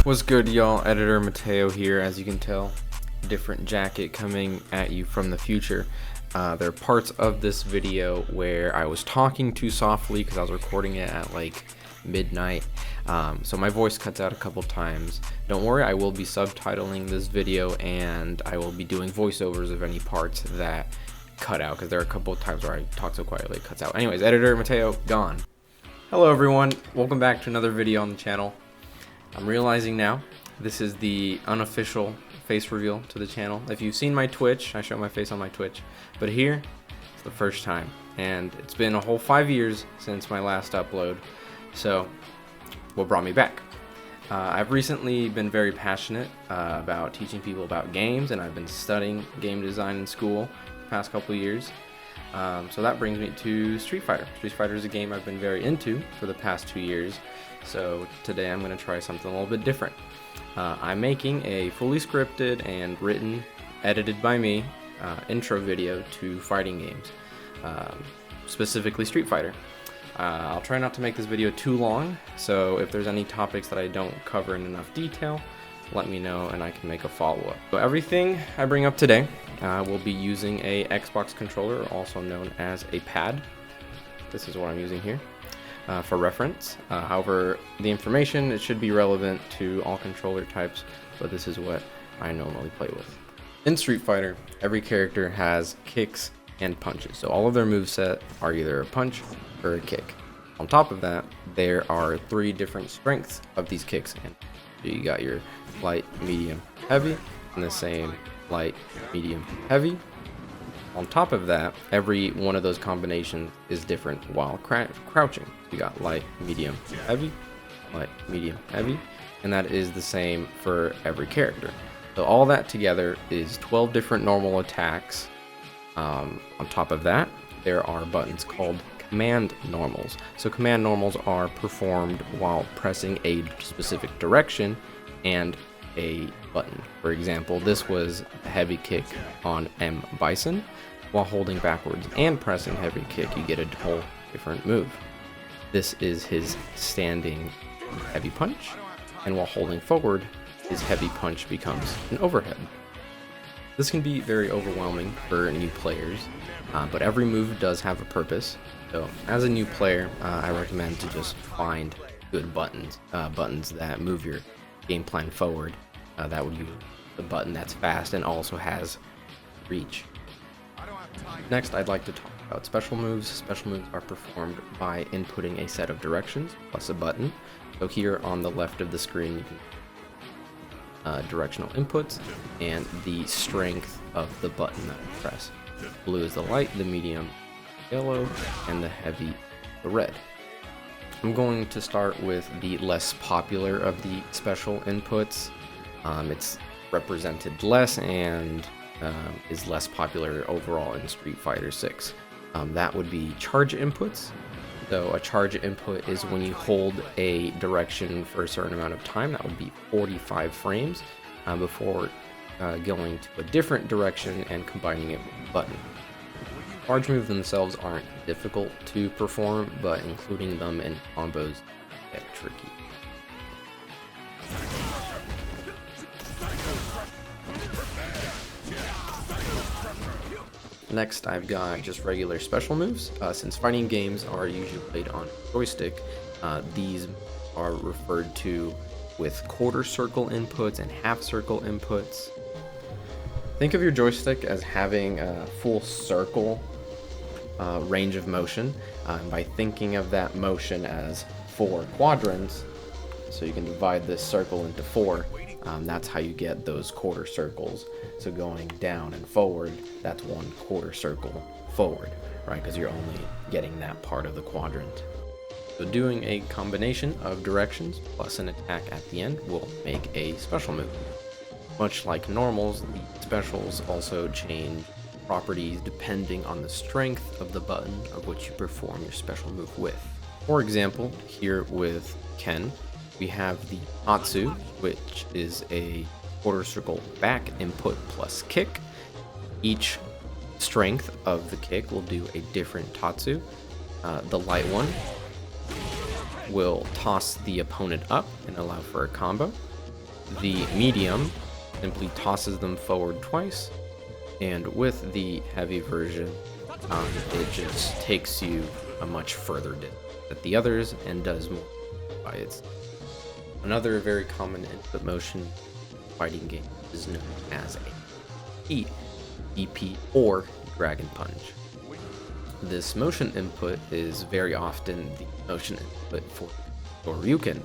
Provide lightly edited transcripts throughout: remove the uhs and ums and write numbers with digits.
What's good, y'all? Editor Mateo here. As you can tell, different jacket coming at you from the future. There are parts of this video where I was talking too softly because I was recording it at like midnight, so my voice cuts out a couple times. Don't worry, I will be subtitling this video and I will be doing voiceovers of any parts that cut out, because there are a couple of times where I talk so quietly it cuts out. Anyways, Editor Mateo gone. Hello everyone, welcome back to another video on the channel. I'm realizing now this is the unofficial face reveal to the channel. If you've seen my Twitch, I show my face on my Twitch, but here it's the first time, and it's been a whole 5 years since my last upload. So what brought me back? I've recently been very passionate about teaching people about games, and I've been studying game design in school the past couple of years. So that brings me to Street Fighter. Street Fighter is a game I've been very into for the past 2 years. So today I'm going to try something a little bit different. I'm making a fully scripted and written, edited by me, intro video to fighting games, specifically Street Fighter. I'll try not to make this video too long, so if there's any topics that I don't cover in enough detail, let me know and I can make a follow-up. So everything I bring up today will be using a Xbox controller, also known as a pad. This is what I'm using here. For reference. However, the information, it should be relevant to all controller types, but this is what I normally play with. In Street Fighter, every character has kicks and punches, so all of their moveset are either a punch or a kick. On top of that, there are 3 different strengths of these kicks, and you got your light, medium, heavy, and the same light, medium, heavy. On top of that, every one of those combinations is different while crouching. You got light, medium, heavy, light, medium, heavy, and that is the same for every character. So all that together is 12 different normal attacks. On top of that, there are buttons called command normals. So command normals are performed while pressing a specific direction and a button. For example, this was a heavy kick on M. Bison. While holding backwards and pressing heavy kick, you get a whole different move. This is his standing heavy punch, and while holding forward, his heavy punch becomes an overhead. This can be very overwhelming for new players, but every move does have a purpose. So as a new player, I recommend to just find good buttons, buttons that move your game plan forward. That would use the button that's fast and also has reach. Next, I'd like to talk about special moves. Special moves are performed by inputting a set of directions plus a button. So here on the left of the screen, you can directional inputs and the strength of the button that you press. Blue is the light, the medium yellow, and the heavy the red. I'm going to start with the less popular of the special inputs. It's represented less and is less popular overall in Street Fighter 6. That would be charge inputs. So a charge input is when you hold a direction for a certain amount of time. That would be 45 frames before going to a different direction and combining it with a button. Charge moves themselves aren't difficult to perform, but including them in combos get tricky. Next, I've got just regular special moves. Since fighting games are usually played on joystick, these are referred to with quarter circle inputs and half circle inputs. Think of your joystick as having a full circle range of motion. By thinking of that motion as 4 quadrants, so you can divide this circle into 4. That's how you get those quarter circles. So going down and forward, that's 1 quarter circle forward, right? Because you're only getting that part of the quadrant. So doing a combination of directions plus an attack at the end will make a special move. Much like normals, the specials also change properties depending on the strength of the button of which you perform your special move with. For example, here with Ken, we have the Tatsu, which is a quarter circle back input plus kick. Each strength of the kick will do a different Tatsu. The light one will toss the opponent up and allow for a combo. The medium simply tosses them forward twice, and with the heavy version, it just takes you a much further distance than the others and does more by its. Another very common input motion fighting game is known as a DP or Dragon Punch. This motion input is very often the motion input for Shoryuken,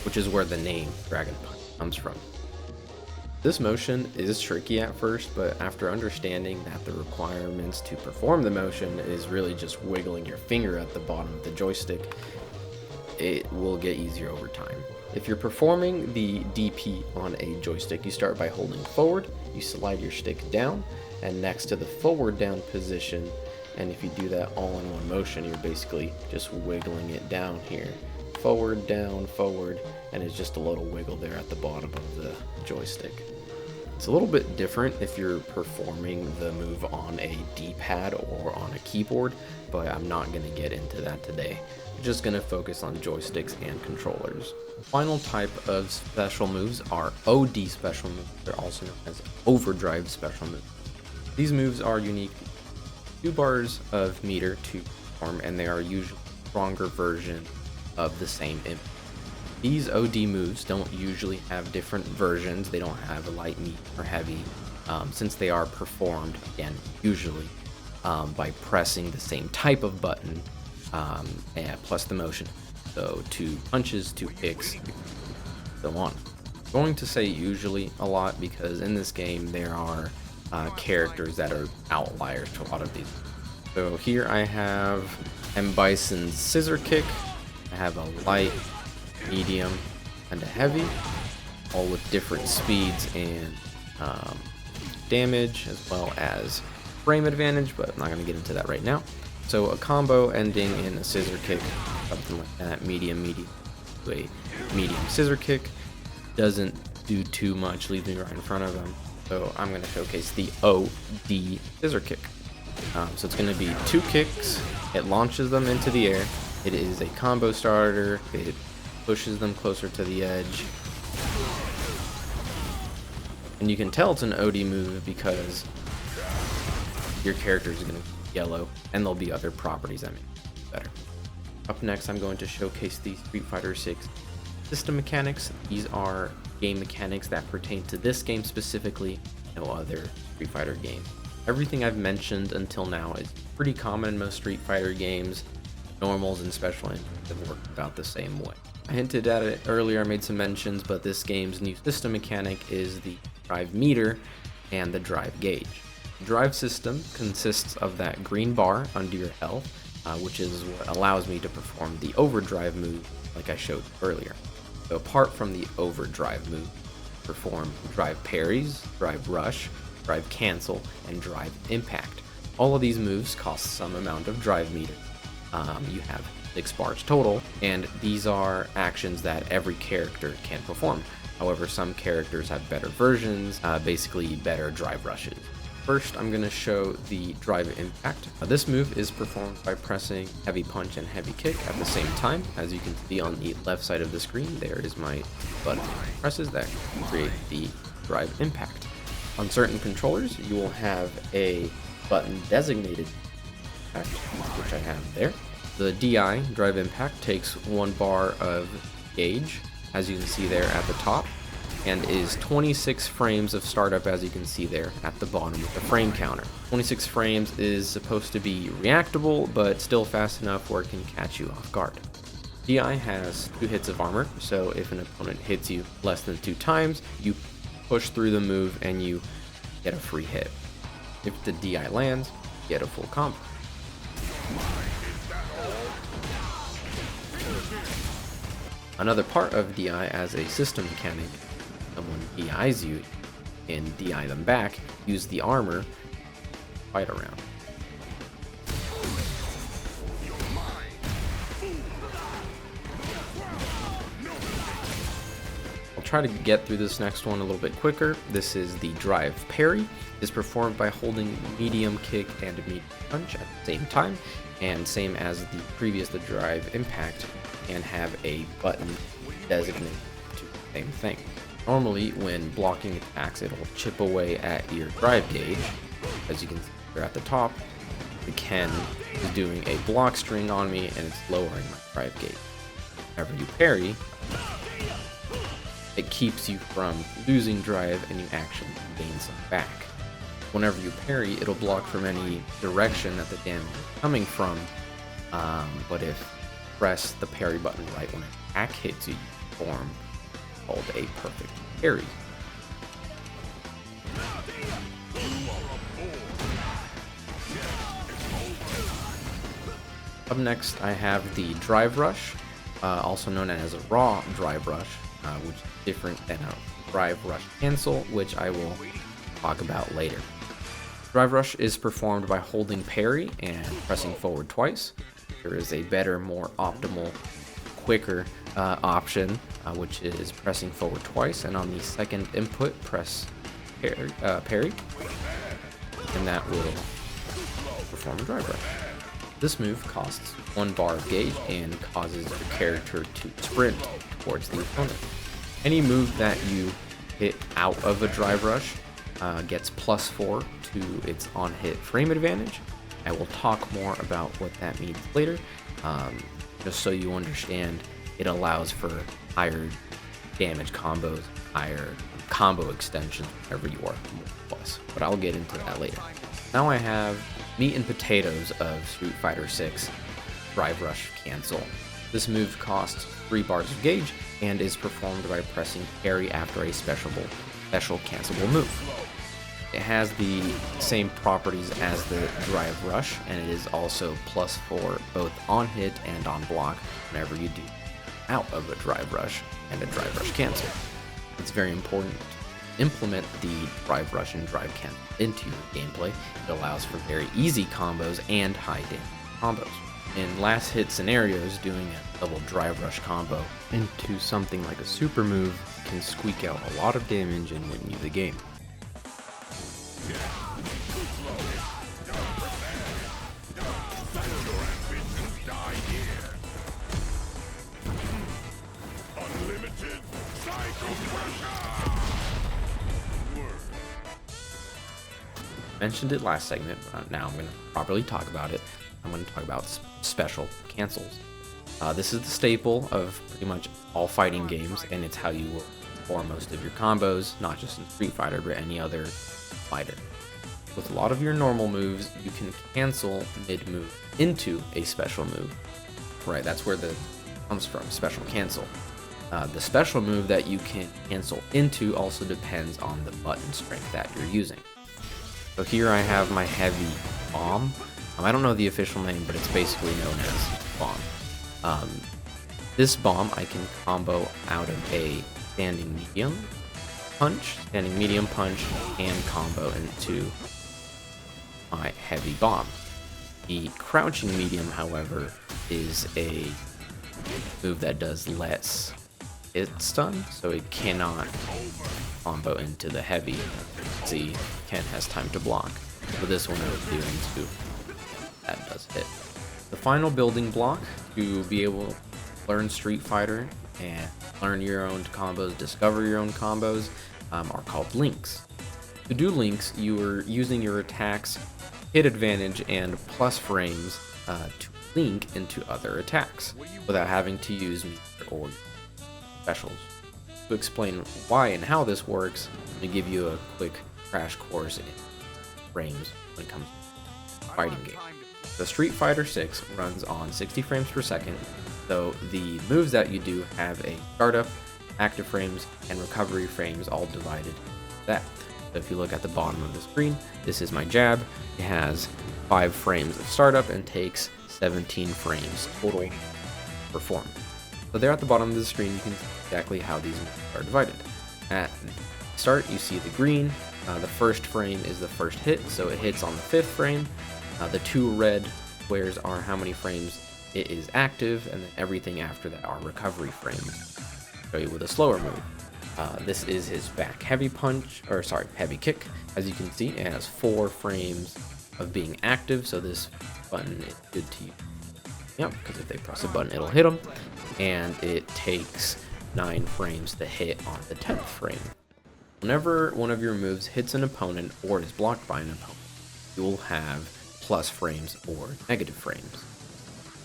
which is where the name Dragon Punch comes from. This motion is tricky at first, but after understanding that the requirements to perform the motion is really just wiggling your finger at the bottom of the joystick, it will get easier over time. If you're performing the DP on a joystick, you start by holding forward, you slide your stick down, and next to the forward down position, and if you do that all in one motion, you're basically just wiggling it down here. Forward, down, forward, and it's just a little wiggle there at the bottom of the joystick. It's a little bit different if you're performing the move on a D-pad or on a keyboard, but I'm not going to get into that today. I'm just going to focus on joysticks and controllers. Final type of special moves are OD special moves. They're also known as overdrive special moves. These moves are unique to 2 bars of meter to perform, and they are usually a stronger version of the same input. These OD moves don't usually have different versions. They don't have a light, medium, or heavy, since they are performed, again, usually by pressing the same type of button and plus the motion. So 2 punches, 2 kicks, so on. I'm going to say usually a lot because in this game there are characters that are outliers to a lot of these. So here I have M. Bison's scissor kick. I have a light, medium, and a heavy, all with different speeds and damage as well as frame advantage, but I'm not going to get into that right now. So a combo ending in a scissor kick, something like that, medium to a medium scissor kick, doesn't do too much, leaves me right in front of them. So I'm going to showcase the OD scissor kick. So it's going to be 2 kicks, it launches them into the air, it is a combo starter, it pushes them closer to the edge. And you can tell it's an OD move because your character is going to be yellow, and there'll be other properties that make it better. Up next, I'm going to showcase the Street Fighter 6 system mechanics. These are game mechanics that pertain to this game specifically, no other Street Fighter game. Everything I've mentioned until now is pretty common in most Street Fighter games. Normals and special engines work about the same way. I hinted at it earlier, I made some mentions, but this game's new system mechanic is the drive meter and the drive gauge. The drive system consists of that green bar under your health, which is what allows me to perform the overdrive move like I showed earlier. So apart from the overdrive move, perform drive parries, drive rush, drive cancel, and drive impact. All of these moves cost some amount of drive meter. You have 6 bars total, and these are actions that every character can perform. However, some characters have better versions, basically better drive rushes. First, I'm going to show the drive impact. This move is performed by pressing heavy punch and heavy kick at the same time. As you can see on the left side of the screen, there is my button presses that create the drive impact. On certain controllers, you will have a button designated impact, which I have there. The DI, drive impact, takes 1 bar of gauge, as you can see there at the top, and is 26 frames of startup, as you can see there at the bottom with the frame counter. 26 frames is supposed to be reactable, but still fast enough where it can catch you off guard. DI has 2 hits of armor, so if an opponent hits you less than 2 times, you push through the move and you get a free hit. If the DI lands, you get a full combo. Another part of DI as a system mechanic, someone DIs you and DI them back, use the armor to fight around. I'll try to get through this next one a little bit quicker. This is the drive parry. Is performed by holding medium kick and medium punch at the same time, and same as the previous, the drive impact, and have a button designated to same thing. Normally, when blocking attacks, it'll chip away at your drive gauge. As you can see here at the top, the Ken is doing a block string on me, and it's lowering my drive gauge. Whenever you parry, it keeps you from losing drive, and you actually gain some back. Whenever you parry, it'll block from any direction that the damage is coming from, but if you press the parry button right when an attack hits you, you form called a perfect parry. Up next, I have the Drive Rush, also known as a raw Drive Rush, which is different than a Drive Rush Cancel, which I will talk about later. Drive Rush is performed by holding parry and pressing forward twice. There is a better, more optimal, quicker option, which is pressing forward twice, and on the second input, press parry, and that will perform a Drive Rush. This move costs 1 bar of gauge and causes your character to sprint towards the opponent. Any move that you hit out of a Drive Rush gets +4 to its on-hit frame advantage. I will talk more about what that means later. Just so you understand, it allows for higher damage combos, higher combo extensions whenever you are plus, but I'll get into that later. Now I have meat and potatoes of Street Fighter 6 Drive Rush Cancel. This move costs 3 bars of gauge and is performed by pressing parry after a special cancelable move. It has the same properties as the Drive Rush, and it is also +4 both on hit and on block whenever you do out of a Drive Rush and a Drive Rush Cancel. It's very important to implement the Drive Rush and Drive Cancel into your gameplay. It allows for very easy combos and high damage combos. In last hit scenarios, doing a double Drive Rush combo into something like a super move can squeak out a lot of damage and win you the game. Mentioned it last segment, but now I'm going to properly talk about it. I'm going to talk about special cancels. This is the staple of pretty much all fighting games, and it's how you will perform most of your combos, not just in Street Fighter, but any other fighter. With a lot of your normal moves, you can cancel mid-move into a special move. Right, that's where the comes from, special cancel. The special move that you can cancel into also depends on the button strength that you're using. So here I have my heavy bomb. I don't know the official name, but it's basically known as bomb. This bomb I can combo out of a standing medium punch, and combo into my heavy bomb. The crouching medium, however, is a move that does less hit stun, so it cannot combo into the heavy. See, Ken has time to block. So this one I was doing too. That does hit. The final building block to be able to learn Street Fighter and learn your own combos, discover your own combos, are called links. To do links, you are using your attacks, hit advantage, and plus frames to link into other attacks without having to use meter or specials. To explain why and how this works, let me give you a quick crash course in frames when it comes to fighting game. The Street Fighter 6 runs on 60 frames per second, so the moves that you do have a startup, active frames, and recovery frames all divided into that. So if you look at the bottom of the screen, this is my jab. It has 5 frames of startup and takes 17 frames total to perform. So there at the bottom of the screen, you can see exactly how these moves are divided. At the start, you see the green. The first frame is the first hit, so it hits on the 5th frame. The 2 red squares are how many frames it is active, and then everything after that are recovery frames. I'll show you with a slower move. This is his back heavy kick. As you can see, it has 4 frames of being active, so this button is good to use. Yep, because if they press a button, it'll hit them. And it takes 9 frames to hit on the 10th frame. Whenever one of your moves hits an opponent or is blocked by an opponent, you will have plus frames or negative frames.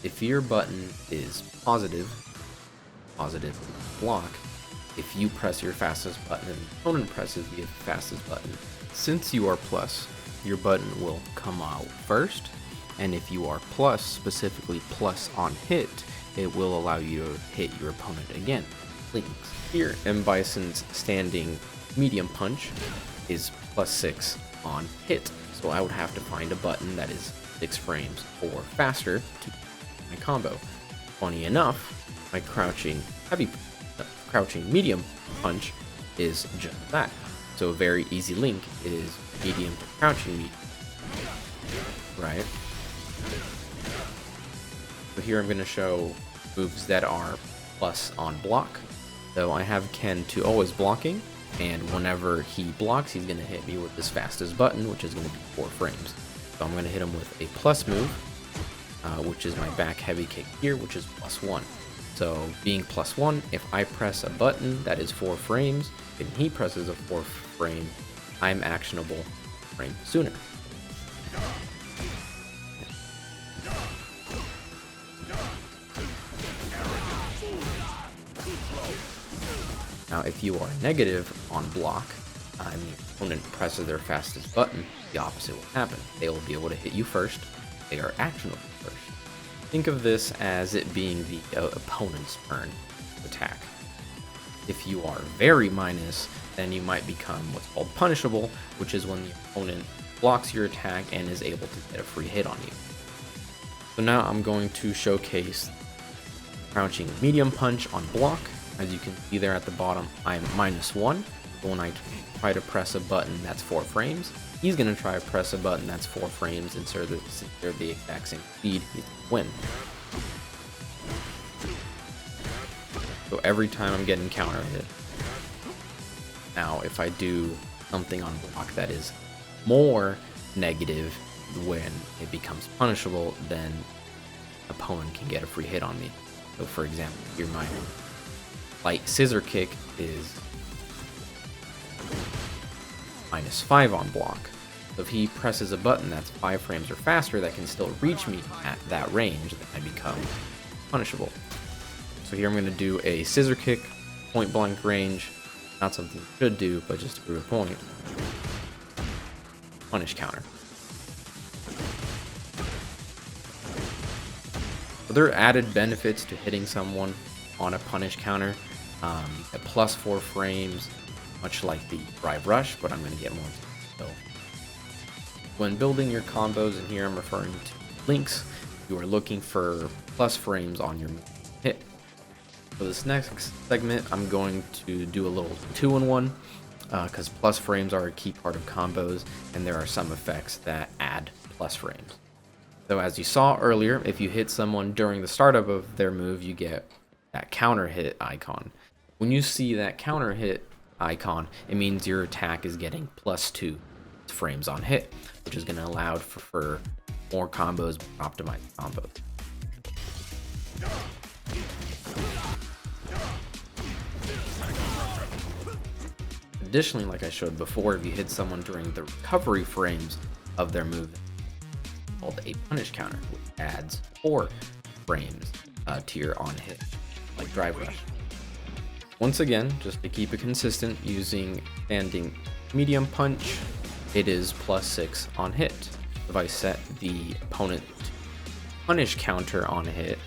If your button is positive block, if you press your fastest button and the opponent presses the fastest button, since you are plus, your button will come out first, and if you are plus, specifically plus on hit, it will allow you to hit your opponent again. Links. Here, M. Bison's standing medium punch is plus 6 on hit, so I would have to find a button that is 6 frames or faster to my combo. Funny enough, my crouching medium punch is just that. So a very easy link is medium to crouching medium. Right? So here I'm going to show moves that are plus on block. So I have Ken to always blocking, and whenever he blocks, he's going to hit me with his fastest button, which is going to be 4 frames. So I'm going to hit him with a plus move, which is my back heavy kick here, which is plus 1. So being plus 1, if I press a button that is 4 frames, and he presses a 4 frame, I'm actionable a frame sooner. Now, if you are negative on block, and the opponent presses their fastest button, the opposite will happen. They will be able to hit you first. They are actionable first. Think of this as it being the opponent's turn to attack. If you are very minus, then you might become what's called punishable, which is when the opponent blocks your attack and is able to get a free hit on you. So now I'm going to showcase crouching medium punch on block. As you can see there at the bottom, I'm -1. But when I try to press a button that's 4 frames, he's going to try to press a button that's 4 frames, and so they're the exact same speed, he's going to win. So every time I'm getting counter hit. Now, if I do something on block that is more negative when it becomes punishable, then opponent can get a free hit on me. So for example, here my light scissor kick is -5 on block. So if he presses a button that's 5 frames or faster that can still reach me at that range, then I become punishable. So here I'm going to do a scissor kick, point blank range, not something you should do, but just to prove a point. Punish counter. Other added benefits to hitting someone on a punish counter, at plus 4 frames, much like the drive rush, but I'm going to get more into it. So when building your combos, and here I'm referring to links, you are looking for plus frames on your hit. For this next segment, I'm going to do a little 2-in-1, because plus frames are a key part of combos, and there are some effects that add plus frames. So as you saw earlier, if you hit someone during the startup of their move, you get that counter hit icon. When you see that counter hit icon, it means your attack is getting +2 frames on hit, which is going to allow for more combos, optimized combos. Additionally, like I showed before, if you hit someone during the recovery frames of their move, called a punish counter, which adds 4 frames to your on hit, like drive rush. Once again, just to keep it consistent, using standing medium punch, it is +6 on hit. If I set the opponent to punish counter on hit,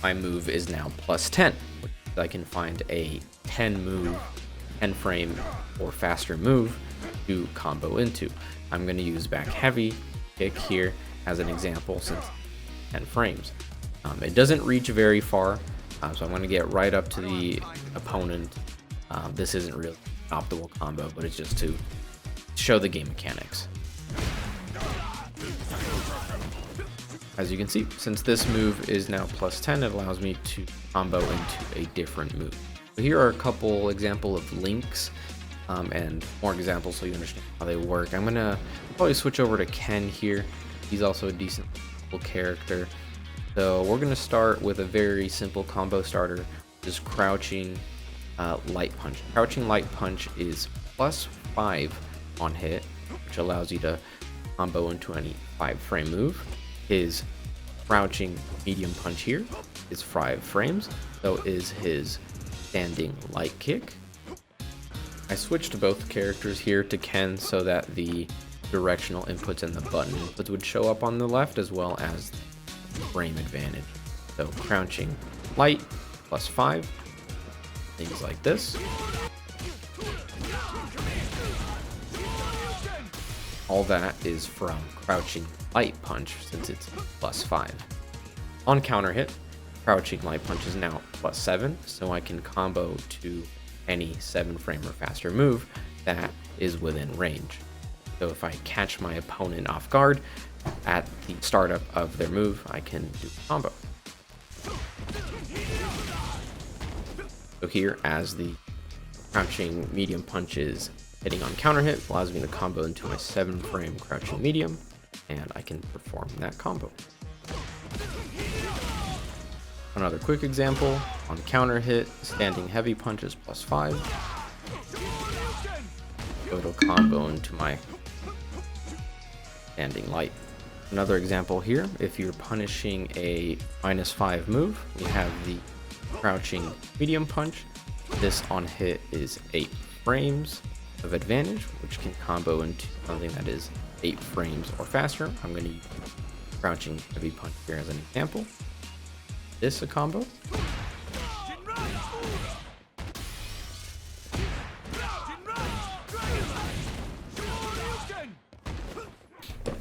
my move is now +10, which I can find a 10 frame or faster move to combo into. I'm going to use back heavy kick here as an example, since 10 frames. It doesn't reach very far, so I'm going to get right up to the opponent. This isn't really an optimal combo, but it's just to show the game mechanics. As you can see, since this move is now +10, it allows me to combo into a different move. So here are a couple examples of links and more examples so you understand how they work. I'm going to probably switch over to Ken here. He's also a decent character. So we're going to start with a very simple combo starter is Crouching Light Punch. Crouching Light Punch is +5 on hit, which allows you to combo into any 5-frame move. His Crouching Medium Punch here is 5 frames, so is his Standing Light Kick. I switched both characters here to Ken so that the directional inputs and the button inputs would show up on the left, as well as frame advantage. So Crouching Light +5, things like this. All that is from Crouching Light Punch since it's +5. On counter hit, Crouching Light Punch is now +7, so I can combo to any 7-frame or faster move that is within range. So if I catch my opponent off guard at the startup of their move, I can do a combo. So here, as the Crouching Medium Punch is hitting on counter hit, allows me to combo into my 7-frame Crouching Medium, and I can perform that combo. Another quick example, on counter hit, Standing Heavy Punch is +5. So it'll combo into my Standing Light. Another example here, if you're punishing a -5 move, you have the Crouching Medium Punch. This on hit is 8 frames of advantage, which can combo into something that is 8 frames or faster. I'm going to use Crouching Heavy Punch here as an example. This a combo.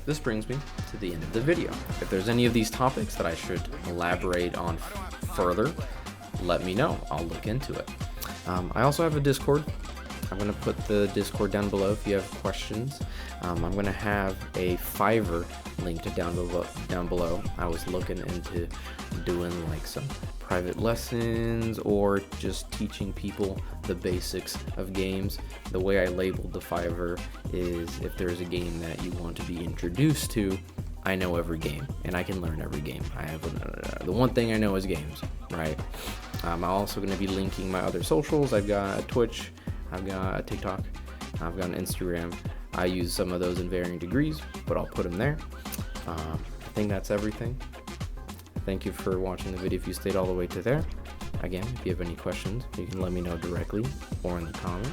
This brings me to the end of the video. If there's any of these topics that I should elaborate on further, let me know. I'll look into it. I also have a Discord. I'm going to put the Discord down below if you have questions. I'm going to have a Fiverr linked down below. I was looking into doing like some private lessons or just teaching people the basics of games. The way I labeled the Fiverr is if there's a game that you want to be introduced to, I know every game and I can learn every game. I have the one thing I know is games, right? I'm also going to be linking my other socials. I've got a Twitch, I've got a TikTok, I've got an Instagram. I use some of those in varying degrees, but I'll put them there. I think that's everything. Thank you for watching the video if you stayed all the way to there. Again, if you have any questions, you can let me know directly or in the comments.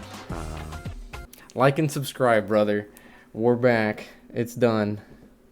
Like and subscribe, brother. We're back. It's done.